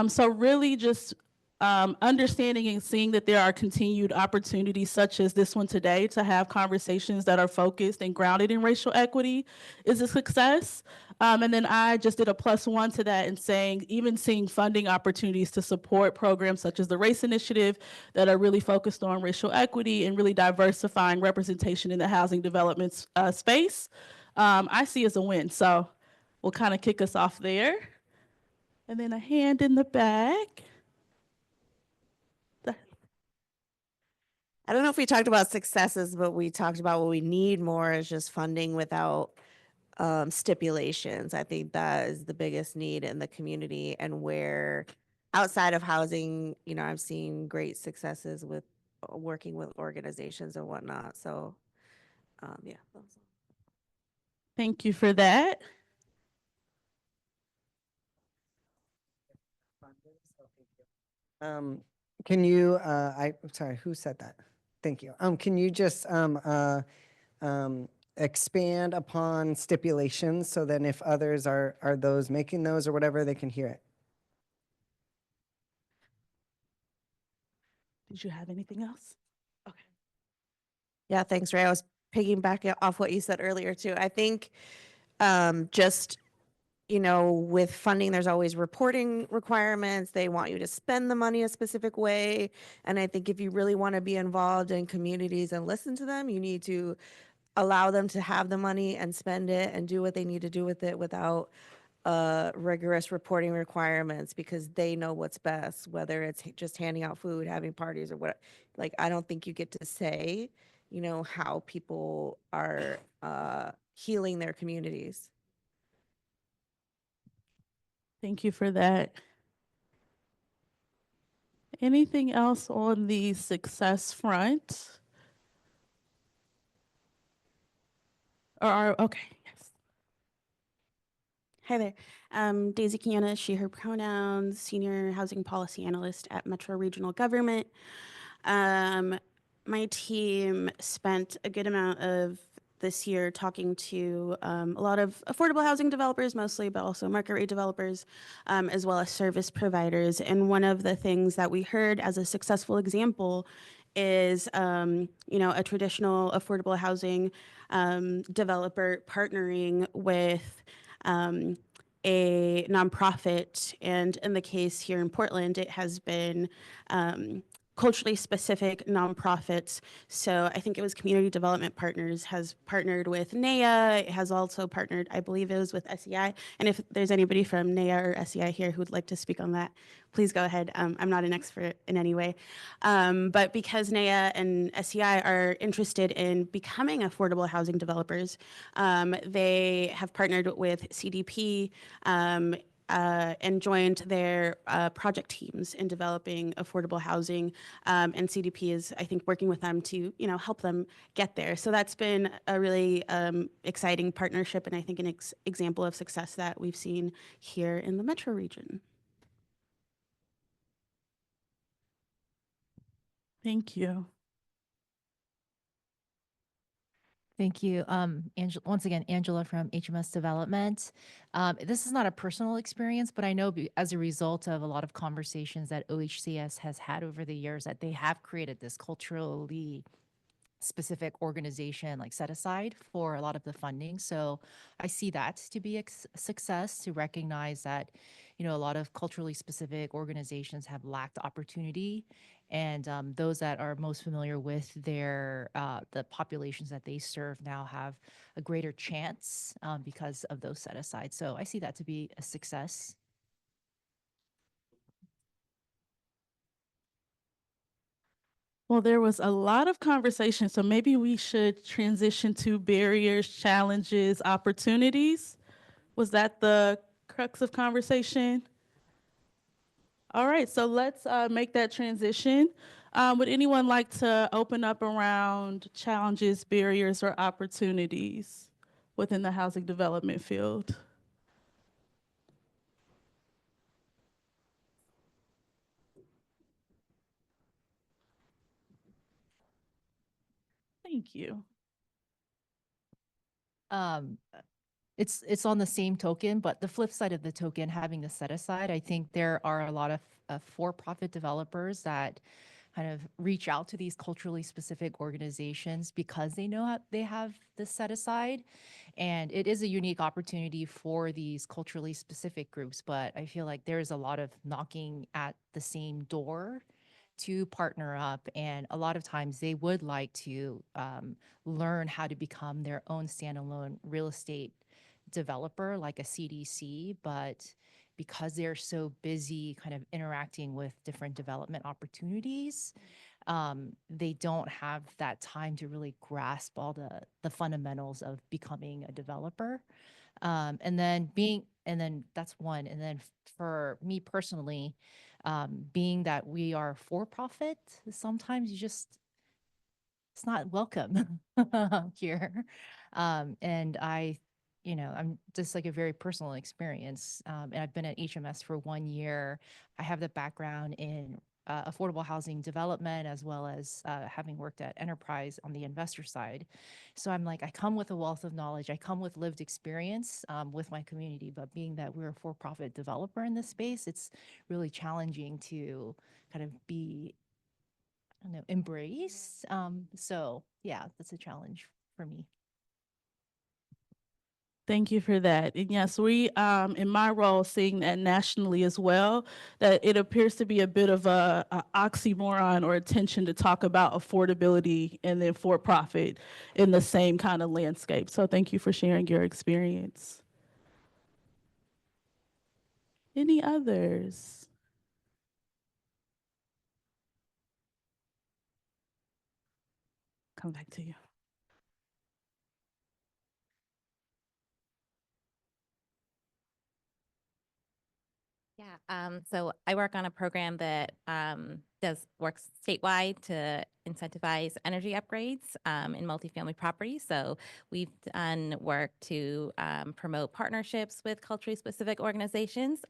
So really just understanding and seeing that there are continued opportunities such as this one today to have conversations that are focused and grounded in racial equity is a success. And then I just did a +1 to that and saying, even seeing funding opportunities to support programs such as the Race Initiative that are really focused on racial equity and really diversifying representation in the housing development space, I see as a win. So we'll kind of kick us off there. And then a hand in the back. I don't know if we talked about successes, but we talked about what we need more is just funding without stipulations. I think that is the biggest need in the community, and where outside of housing, you know, I've seen great successes with working with organizations and whatnot. So, yeah. Thank you for that. Can you, I'm sorry, who said that? Thank you. Can you just expand upon stipulations so then if others are those making those or whatever, they can hear it? Did you have anything else? Okay. Yeah, thanks, Ray. I was piggybacking off what you said earlier too. I think just, you know, with funding, there's always reporting requirements. They want you to spend the money a specific way. And I think if you really want to be involved in communities and listen to them, you need to allow them to have the money and spend it and do what they need to do with it without rigorous reporting requirements, because they know what's best, whether it's just handing out food, having parties, or what. Like, I don't think you get to say, you know, how people are healing their communities. Thank you for that. Anything else on the success front? Okay, yes. Hi there. Daisy Kiana, she, her pronouns, Senior Housing Policy Analyst at Metro Regional Government. My team spent a good amount of this year talking to a lot of affordable housing developers mostly, but also market rate developers, as well as service providers. And one of the things that we heard as a successful example is, you know, a traditional affordable housing developer partnering with a nonprofit. And in the case here in Portland, it has been culturally specific nonprofits. So I think it was Community Development Partners has partnered with NAIA. It has also partnered, I believe it was with SEI. And if there's anybody from NAIA or SEI here who would like to speak on that, please go ahead. I'm not an expert in any way. But because NAIA and SEI are interested in becoming affordable housing developers, they have partnered with CDP and joined their project teams in developing affordable housing. And CDP is, I think, working with them to, help them get there. So that's been a really exciting partnership, and I think an example of success that we've seen here in the metro region. Thank you. Thank you. Once again, Angela from HMS Development. This is not a personal experience, but I know as a result of a lot of conversations that OHCS has had over the years that they have created this culturally specific organization like set aside for a lot of the funding. So I see that to be a success, to recognize that, a lot of culturally specific organizations have lacked opportunity, and those that are most familiar with their the populations that they serve now have a greater chance because of those set aside. So I see that to be a success. Well, there was a lot of conversation, so maybe we should transition to barriers, challenges, opportunities. Was that the crux of conversation? All right, so let's make that transition. Would anyone like to open up around challenges, barriers, or opportunities within the housing development field? Thank you. It's on the same token, but the flip side of the token, having the set aside, I think there are a lot of for-profit developers that kind of reach out to these culturally specific organizations because they know they have this set aside. And it is a unique opportunity for these culturally specific groups, but I feel like there's a lot of knocking at the same door to partner up. And a lot of times they would like to learn how to become their own standalone real estate developer like a CDC, but because they're so busy kind of interacting with different development opportunities, they don't have that time to really grasp all the fundamentals of becoming a developer. And then that's one. And then for me personally, being that we are for profit, sometimes it's not welcome here. And I'm just like a very personal experience. And I've been at HMS for 1 year. I have the background in affordable housing development, as well as having worked at enterprise on the investor side. So I'm like, I come with a wealth of knowledge. I come with lived experience with my community, but being that we're a for-profit developer in this space, it's really challenging to kind of be, I don't know, embraced. So yeah, that's a challenge for me. Thank you for that. And yes, we, in my role, seeing that nationally as well, that it appears to be a bit of a oxymoron or a tension to talk about affordability and then for-profit in the same kind of landscape. So thank you for sharing your experience. Any others? Come back to you. Yeah, so I work on a program that works statewide to incentivize energy upgrades in multifamily properties. So we've done work to promote partnerships with culturally specific organizations.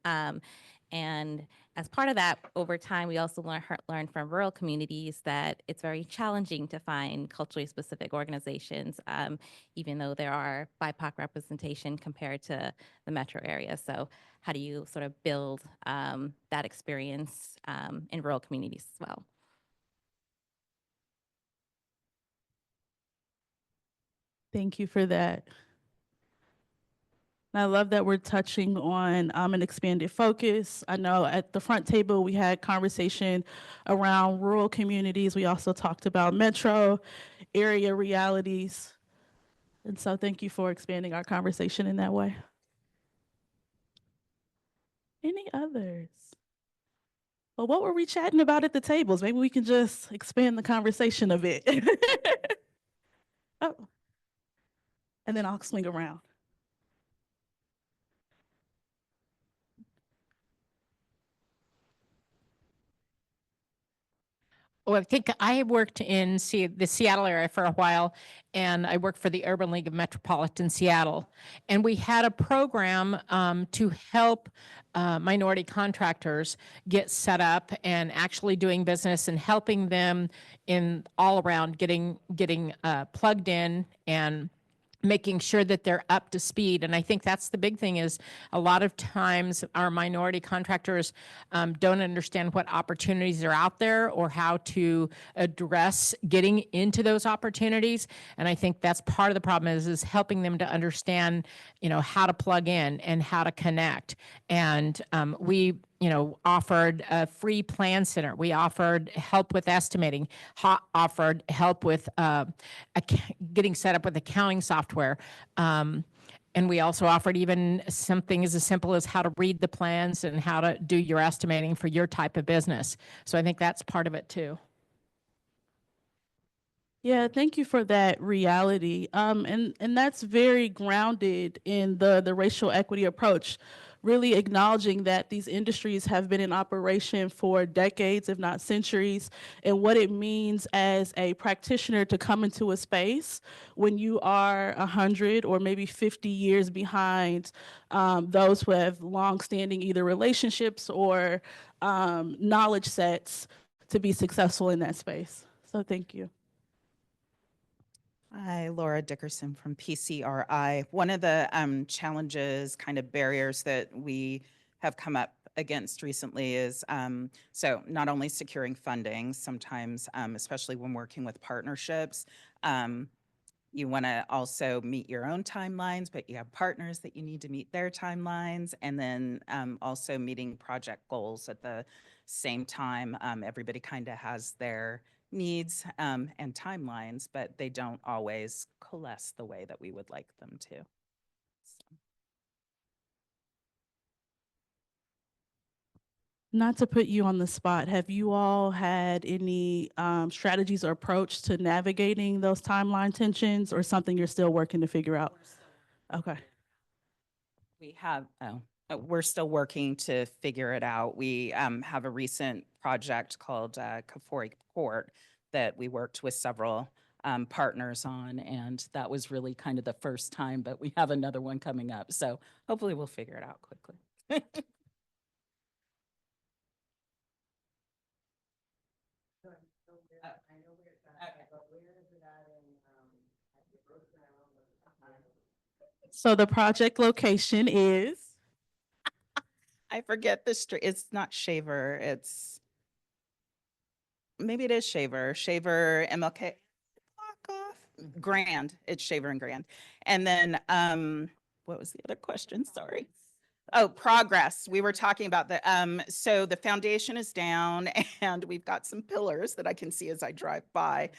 And as part of that, over time, we also learn from rural communities that it's very challenging to find culturally specific organizations, even though there are BIPOC representation compared to the metro area. So how do you sort of build that experience in rural communities as well? Thank you for that. I love that we're touching on an expanded focus. I know at the front table, we had conversation around rural communities. We also talked about metro area realities. And so thank you for expanding our conversation in that way. Any others? Well, what were we chatting about at the tables? Maybe we can just expand the conversation a bit. Oh, and then I'll swing around. Well, I think I have worked in the Seattle area for a while, and I worked for the Urban League of Metropolitan Seattle. And we had a program to help minority contractors get set up and actually doing business and helping them in all around getting plugged in and making sure that they're up to speed. And I think that's the big thing is a lot of times our minority contractors don't understand what opportunities are out there or how to address getting into those opportunities. And I think that's part of the problem is helping them to understand, how to plug in and how to connect. And we offered a free plan center. We offered help with estimating, offered help with getting set up with accounting software. And we also offered even something as simple as how to read the plans and how to do your estimating for your type of business. So I think that's part of it too. Yeah, thank you for that reality. And that's very grounded in the racial equity approach, really acknowledging that these industries have been in operation for decades, if not centuries, and what it means as a practitioner to come into a space when you are 100 or maybe 50 years behind those who have long-standing either relationships or knowledge sets to be successful in that space. So thank you. Hi, Laura Dickerson from PCRI. One of the challenges, kind of barriers that we have come up against recently is, so not only securing funding, sometimes, especially when working with partnerships, you want to also meet your own timelines, but you have partners that you need to meet their timelines, and then also meeting project goals at the same time. Everybody kind of has their needs and timelines, but they don't always coalesce the way that we would like them to. Not to put you on the spot, have you all had any strategies or approach to navigating those timeline tensions or something you're still working to figure out? Okay. We have, we're still working to figure it out. We have a recent project called Kafori Court that we worked with several partners on, and that was really kind of the first time, but we have another one coming up. So hopefully we'll figure it out quickly. So the project location is? I forget the street. It's not Shaver. It's maybe it is Shaver. Shaver, MLK. Block off. Grand. It's Shaver and Grand. And then what was the other question? Sorry. Oh, progress. We were talking about the so the foundation is down and we've got some pillars that I can see as I drive by.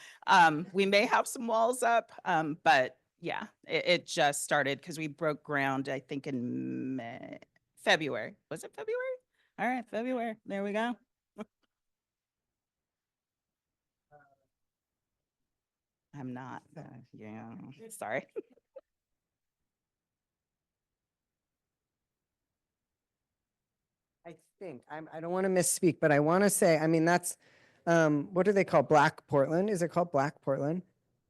We may have some walls up, but yeah, it just started because we broke ground, I think in February. Was it February? All right, February. There we go. I'm not, yeah, sorry. I think I don't want to misspeak, but I want to say, I mean, that's what do they call Black Portland? Is it called Black Portland?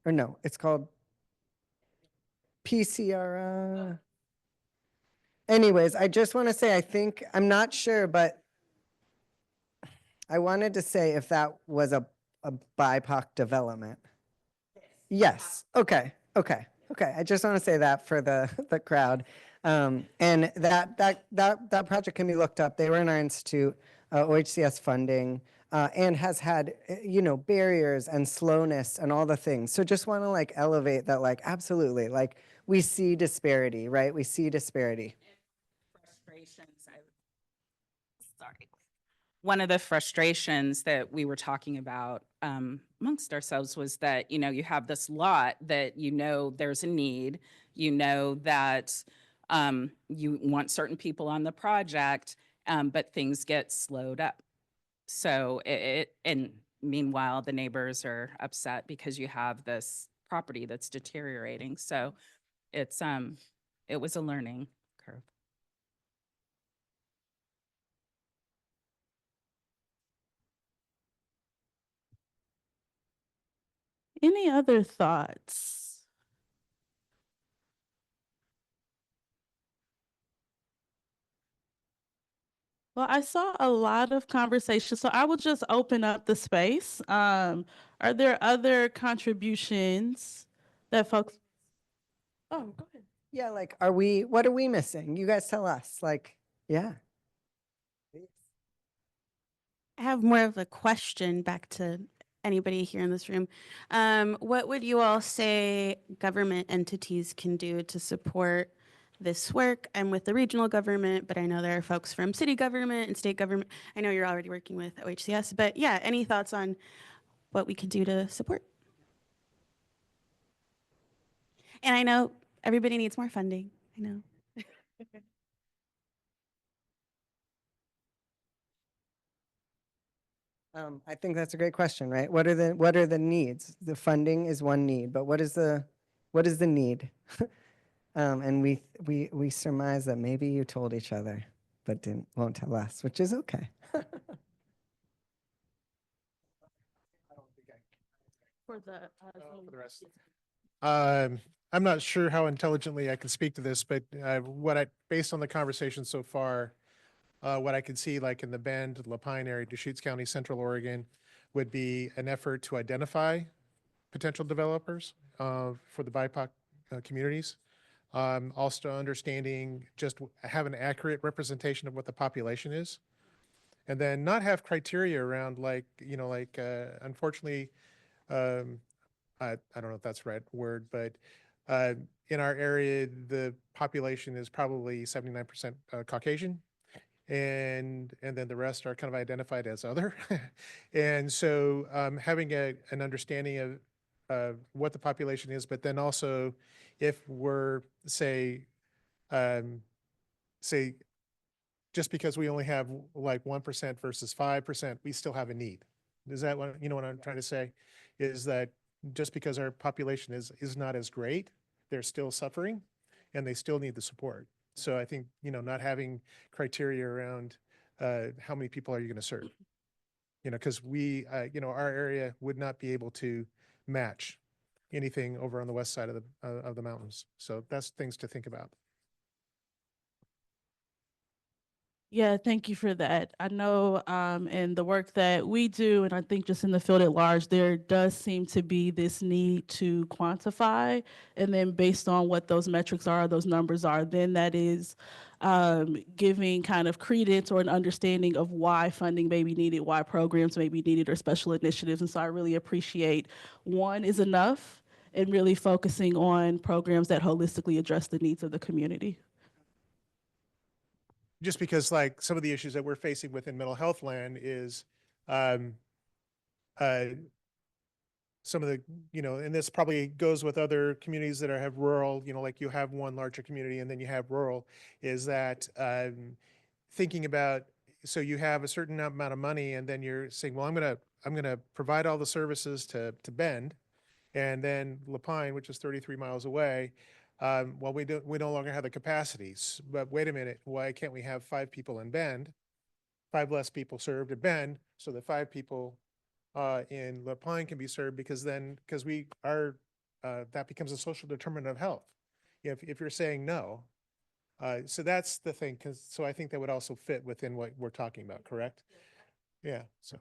Or no, it's called PCR. Anyways, I just want to say, I think, I'm not sure, but I wanted to say if that was a BIPOC development. Yes. Okay. Okay. Okay. I just want to say that for the crowd. And that project can be looked up. They were in our institute, OHCS funding, and has had, barriers and slowness and all the things. So just want to elevate that, absolutely, we see disparity, right? We see disparity. Frustrations. Sorry. One of the frustrations that we were talking about amongst ourselves was that, you have this lot that, there's a need, that you want certain people on the project, but things get slowed up. So and meanwhile, the neighbors are upset because you have this property that's deteriorating. So it was a learning curve. Any other thoughts? Well, I saw a lot of conversation, so I will just open up the space. Are there other contributions that folks? Oh, go ahead. Yeah, like, what are we missing? You guys tell us. Like, yeah. I have more of a question back to anybody here in this room. What would you all say government entities can do to support this work? I'm with the regional government, but I know there are folks from city government and state government. I know you're already working with OHCS, but yeah, any thoughts on what we could do to support? And I know everybody needs more funding. I know. I think that's a great question, right? What are the needs? The funding is one need, but what is the need? And we surmise that maybe you told each other, but won't tell us, which is okay. For the For the rest. I'm not sure how intelligently I can speak to this, but based on the conversation so far, what I could see, like in the Bend, Lapine area, Deschutes County, Central Oregon, would be an effort to identify potential developers for the BIPOC communities. Also understanding have an accurate representation of what the population is, and then not have criteria around unfortunately, I don't know if that's the right word, but in our area, the population is probably 79% Caucasian, and then the rest are kind of identified as other. And so having an understanding of what the population is, but then also if we're say just because we only have like 1% versus 5%, we still have a need. Is that what, what I'm trying to say? Is that just because our population is not as great, they're still suffering and they still need the support. So I think, not having criteria around how many people are you going to serve? Because our area would not be able to match anything over on the west side of the mountains. So that's things to think about. Yeah, thank you for that. I know in the work that we do, and I think just in the field at large, there does seem to be this need to quantify. And then based on what those metrics are, those numbers are, then that is giving kind of credence or an understanding of why funding may be needed, why programs may be needed, or special initiatives. And so I really appreciate one is enough and really focusing on programs that holistically address the needs of the community. Just because like some of the issues that we're facing within mental health land is some of the, and this probably goes with other communities that have rural, like you have one larger community and then you have rural, is that thinking about, so you have a certain amount of money and then you're saying, well, I'm gonna provide all the services to Bend, and then Lapine, which is 33 miles away, well, we no longer have the capacities. But wait a minute, why can't we have 5 people in Bend, 5 less people served at Bend, so the 5 people in Lapine can be served? Because we are that becomes a social determinant of health. If you're saying no, so that's the thing. So I think that would also fit within what we're talking about. Correct? Yeah. So.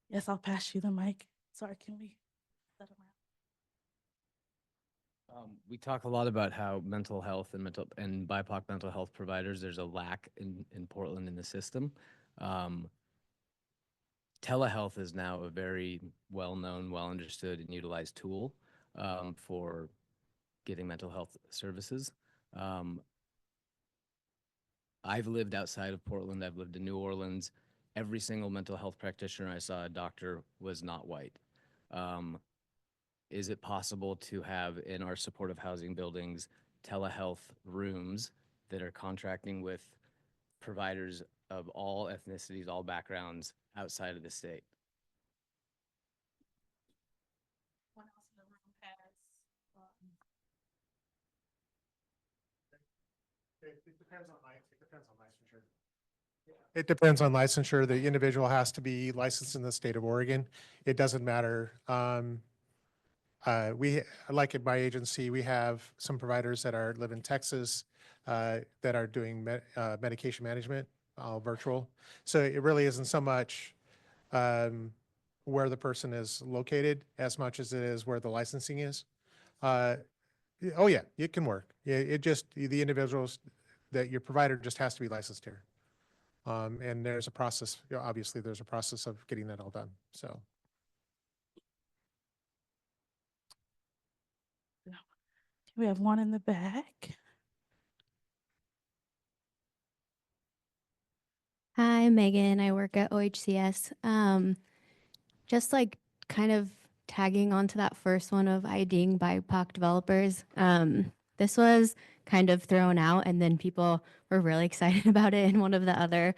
Yes, I'll pass you the mic. Sorry, can we set around? We talk a lot about how mental health and BIPOC mental health providers, there's a lack in Portland in the system. Telehealth is now a very well-known, well-understood and utilized tool for getting mental health services. I've lived outside of Portland. I've lived in New Orleans. Every single mental health practitioner I saw, a doctor, was not white. Is it possible to have in our supportive housing buildings telehealth rooms that are contracting with providers of all ethnicities, all backgrounds outside of the state? One else in the room has. It depends on license, for sure. It depends on licensure. The individual has to be licensed in the state of Oregon. It doesn't matter. We, like at my agency, we have some providers that live in Texas that are doing medication management, virtual. So it really isn't so much where the person is located as much as it is where the licensing is. Oh yeah, it can work. Yeah, it just, the individuals that your provider just has to be licensed here. And there's a process, obviously there's a process of getting that all done. So. We have one in the back. Hi, Megan. I work at OHCS. Just like kind of tagging onto that first one of IDing BIPOC developers. This was kind of thrown out, and then people were really excited about it in one of the other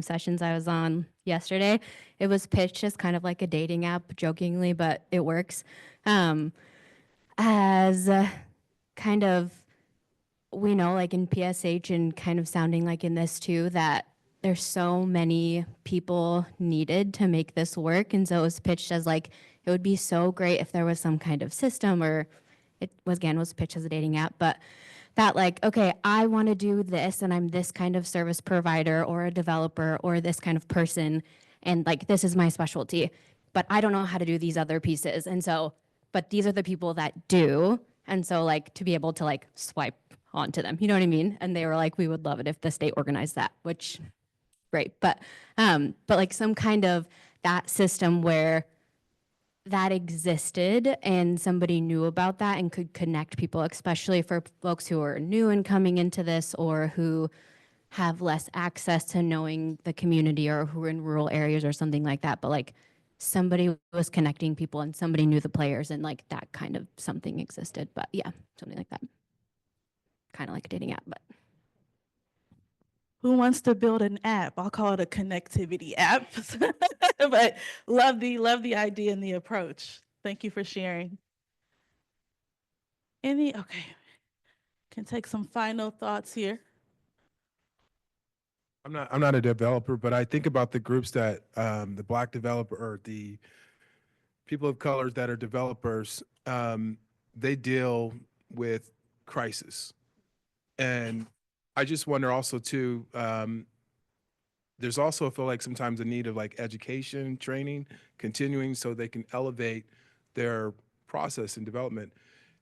sessions I was on yesterday. It was pitched as kind of like a dating app, jokingly, but it works. As kind of, we know, like in PSH and kind of sounding like in this too, that there's so many people needed to make this work. And so it was pitched as like, it would be so great if there was some kind of system, or it was, again, was pitched as a dating app, but that like, okay, I want to do this and I'm this kind of service provider or a developer or this kind of person. And like, this is my specialty, but I don't know how to do these other pieces. And so, but these are the people that do. And so like to be able to like swipe onto them, you know what I mean? And they were like, we would love it if the state organized that, which great. But like some kind of that system where that existed and somebody knew about that and could connect people, especially for folks who are new and coming into this, or who have less access to knowing the community, or who are in rural areas or something like that. But like somebody was connecting people and somebody knew the players, and like that kind of something existed. But yeah, something like that. Kind of like a dating app, but. Who wants to build an app? I'll call it a connectivity app. But love the idea and the approach. Thank you for sharing. Okay. Can take some final thoughts here. I'm not a developer, but I think about the groups that the Black developer or the people of color that are developers, they deal with crisis. And I just wonder also too, there's also, I feel like sometimes a need of like education, training, continuing so they can elevate their process and development.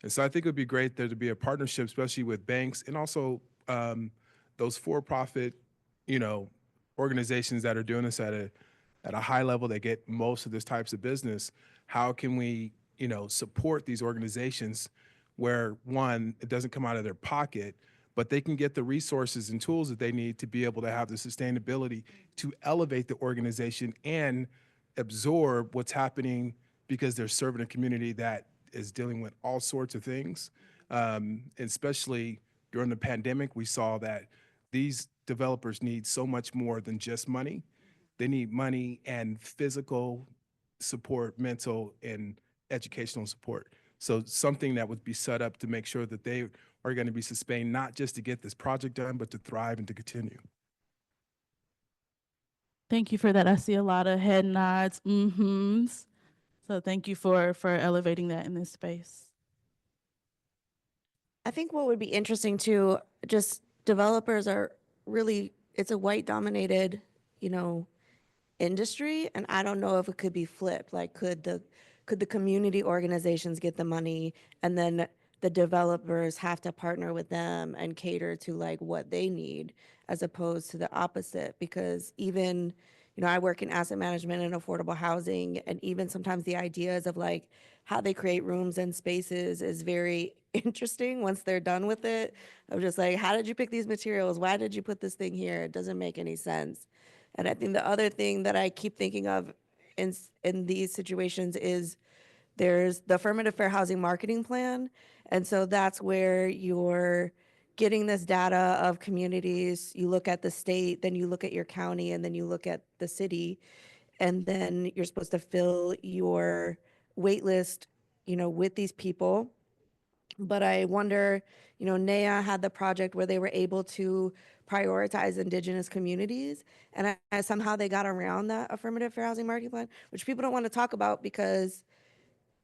And so I think it would be great there to be a partnership, especially with banks and also those for-profit, organizations that are doing this at a high level that get most of these types of business. How can we, support these organizations where, one, it doesn't come out of their pocket, but they can get the resources and tools that they need to be able to have the sustainability to elevate the organization and absorb what's happening, because they're serving a community that is dealing with all sorts of things. Especially during the pandemic, we saw that these developers need so much more than just money. They need money and physical support, mental and educational support. So something that would be set up to make sure that they are going to be sustained, not just to get this project done, but to thrive and to continue. Thank you for that. I see a lot of head nods, mm-hms. So thank you for elevating that in this space. I think what would be interesting too, just developers are really, it's a white dominated, industry. And I don't know if it could be flipped. Like, could the community organizations get the money, and then the developers have to partner with them and cater to like what they need, as opposed to the opposite? Because even, I work in asset management and affordable housing, and even sometimes the ideas of like how they create rooms and spaces is very interesting once they're done with it. Of just like, how did you pick these materials? Why did you put this thing here? It doesn't make any sense. And I think the other thing that I keep thinking of in these situations is there's the affirmative fair housing marketing plan. And so that's where you're getting this data of communities. You look at the state, then you look at your county, and then you look at the city. And then you're supposed to fill your wait list, with these people. But I wonder, NEA had the project where they were able to prioritize Indigenous communities. And somehow they got around that affirmative fair housing market plan, which people don't want to talk about because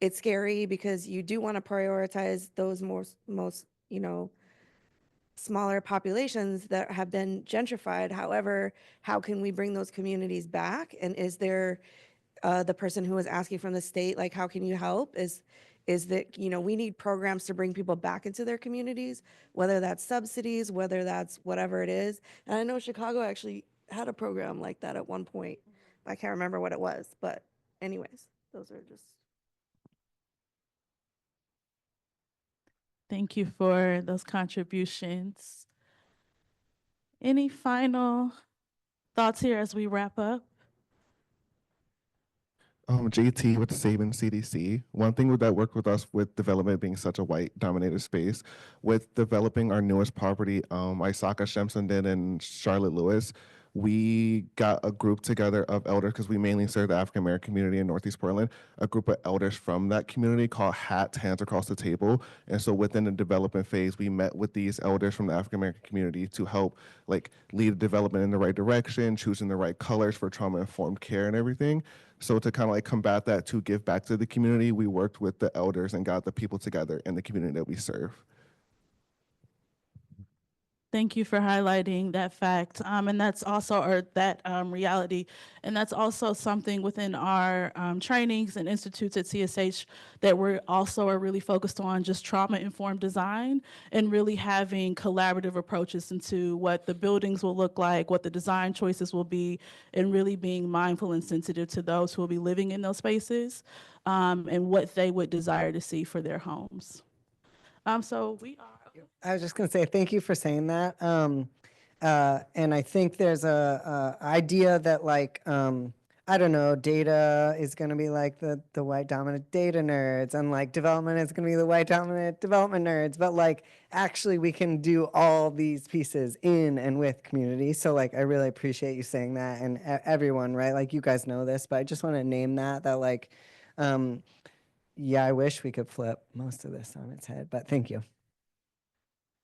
it's scary, because you do want to prioritize those most, you know, smaller populations that have been gentrified. However, how can we bring those communities back? And is there the person who was asking from the state, like, how can you help? Is that, you know, we need programs to bring people back into their communities, whether that's subsidies, whether that's whatever it is. And I know Chicago actually had a program like that at one point. I can't remember what it was, but anyways, those are just. Thank you for those contributions. Any final thoughts here as we wrap up? JT with the Saban CDC. One thing that worked with us with development being such a white dominated space, with developing our newest property, Isaka Shemsundin and Charlotte Lewis, we got a group together of elders, because we mainly serve the African American community in Northeast Portland, a group of elders from that community called HAT, Hands Across the Table. And so within the development phase, we met with these elders from the African American community to help like lead development in the right direction, choosing the right colors for trauma-informed care and everything. So to kind of like combat that, to give back to the community, we worked with the elders and got the people together in the community that we serve. Thank you for highlighting that fact. And that's also, or that reality. And that's also something within our trainings and institutes at CSH that we're also are really focused on, just trauma-informed design and really having collaborative approaches into what the buildings will look like, what the design choices will be, and really being mindful and sensitive to those who will be living in those spaces and what they would desire to see for their homes. So we are. I was just going to say, thank you for saying that. And I think there's a idea that like, I don't know, data is going to be like the white dominant data nerds, and like development is going to be the white dominant development nerds. But like, actually we can do all these pieces in and with community. So like, I really appreciate you saying that, and everyone, right? Like you guys know this, but I just want to name that like, yeah, I wish we could flip most of this on its head, but thank you.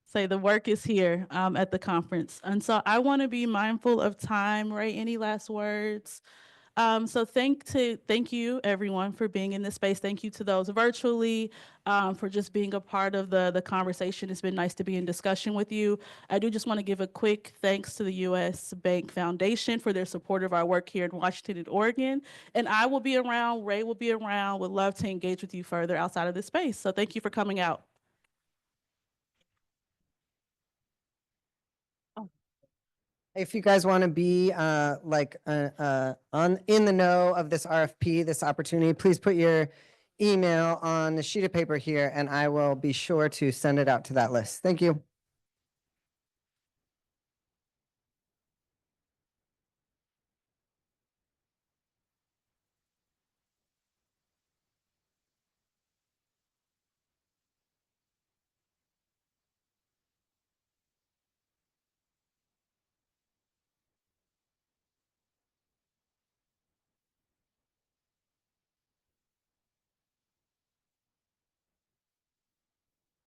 Say the work is here at the conference. And so I want to be mindful of time, right? Any last words? So thank you everyone for being in this space. Thank you to those virtually for just being a part of the conversation. It's been nice to be in discussion with you. I do just want to give a quick thanks to the U.S. Bank Foundation for their support of our work here in Washington and Oregon. And I will be around, Ray will be around, would love to engage with you further outside of this space. So thank you for coming out. If you guys want to be on in the know of this RFP, this opportunity, please put your email on the sheet of paper here, and I will be sure to send it out to that list. Thank you.